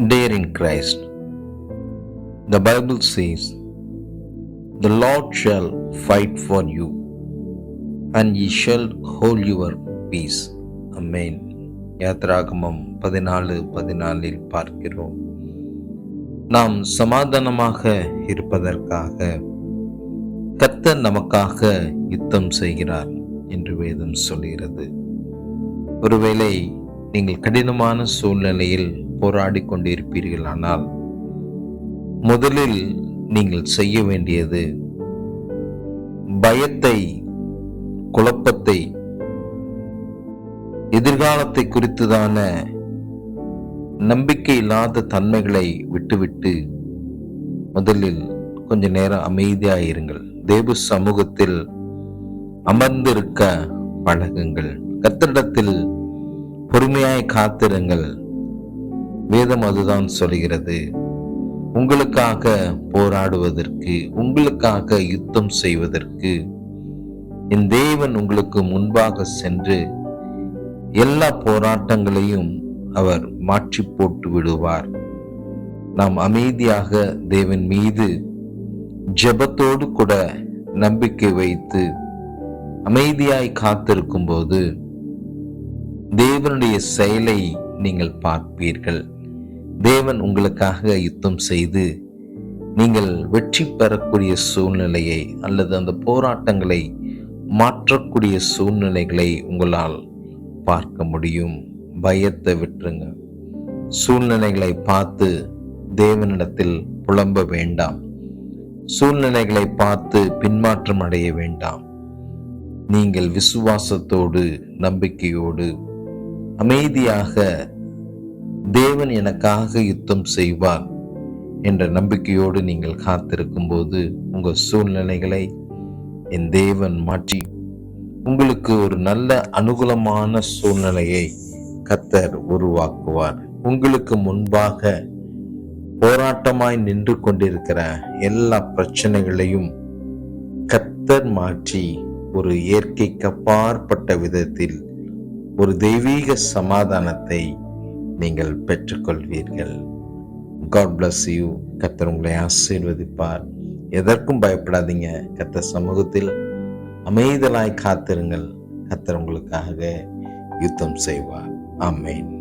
Dear in Christ, the Bible says, "The Lord shall fight for you, and ye shall hold your peace." Amen. யாத்ராகமம் 14:14 பார்க்கிறோம். நாம் சமாதானமாக இருப்பதற்காக கர்த்தர் நமக்காக யுத்தம் செய்கிறார் என்று வேதம் சொல்கிறது. ஒருவேளை நீங்கள் கடினமான சூழ்நிலையில் போராடி கொண்டிருப்பீர்களானால், முதலில் நீங்கள் செய்ய வேண்டியது பயத்தை, குழப்பத்தை, எதிர்காலத்தை குறித்துதான நம்பிக்கை இல்லாத தன்மைகளை விட்டுவிட்டு முதலில் கொஞ்ச நேரம் அமைதியாயிருங்கள். தேவ சமூகத்தில் அமர்ந்திருக்க பழகுங்கள். கர்த்தரிடத்தில் பொறுமையாய் காத்திருங்கள். வேதம் அதுதான் சொல்கிறது. உங்களுக்காக போராடுவதற்கு, உங்களுக்காக யுத்தம் செய்வதற்கு என் தேவன் உங்களுக்கு முன்பாக சென்று எல்லா போராட்டங்களையும் அவர் மாற்றி போட்டு விடுவார். நாம் அமைதியாக தேவன் மீது ஜெபத்தோடு கூட நம்பிக்கை வைத்து அமைதியாய் காத்திருக்கும் போது தேவனுடைய செயலை நீங்கள் பார்ப்பீர்கள். தேவன் உங்களுக்காக யுத்தம் செய்து நீங்கள் வெற்றி பெறக்கூடிய சூழ்நிலையை அல்லது அந்த போராட்டங்களை மாற்றக்கூடிய சூழ்நிலைகளை உங்களால் பார்க்க முடியும். பயத்தை விட்டுருங்க. சூழ்நிலைகளை பார்த்து தேவனிடத்தில் புலம்ப வேண்டாம். சூழ்நிலைகளை பார்த்து பின்மாற்றம் அடைய வேண்டாம். நீங்கள் விசுவாசத்தோடு, நம்பிக்கையோடு, அமைதியாக தேவன் எனக்காக யுத்தம் செய்வார் என்ற நம்பிக்கையோடு நீங்கள் காத்திருக்கும் போது உங்கள் சூழ்நிலைகளை என் தேவன் மாற்றி உங்களுக்கு ஒரு நல்ல அனுகூலமான சூழ்நிலையை கர்த்தர் உருவாக்குவார். உங்களுக்கு முன்பாக போராட்டமாய் நின்று கொண்டிருக்கிற எல்லா பிரச்சனைகளையும் கர்த்தர் மாற்றி ஒரு இயற்கைக்கு அப்பாற்பட்ட விதத்தில் ஒரு தெய்வீக சமாதானத்தை நீங்கள் பெற்றுக்கொள்வீர்கள். God bless you. கர்த்தர் உங்களை ஆசீர்வதிப்பார். எதற்கும் பயப்படாதீங்க. கர்த்தர் சமூகத்தில் அமைதலாய் காத்திருங்கள். கர்த்தர் உங்களுக்காக யுத்தம் செய்வார். ஆமென்.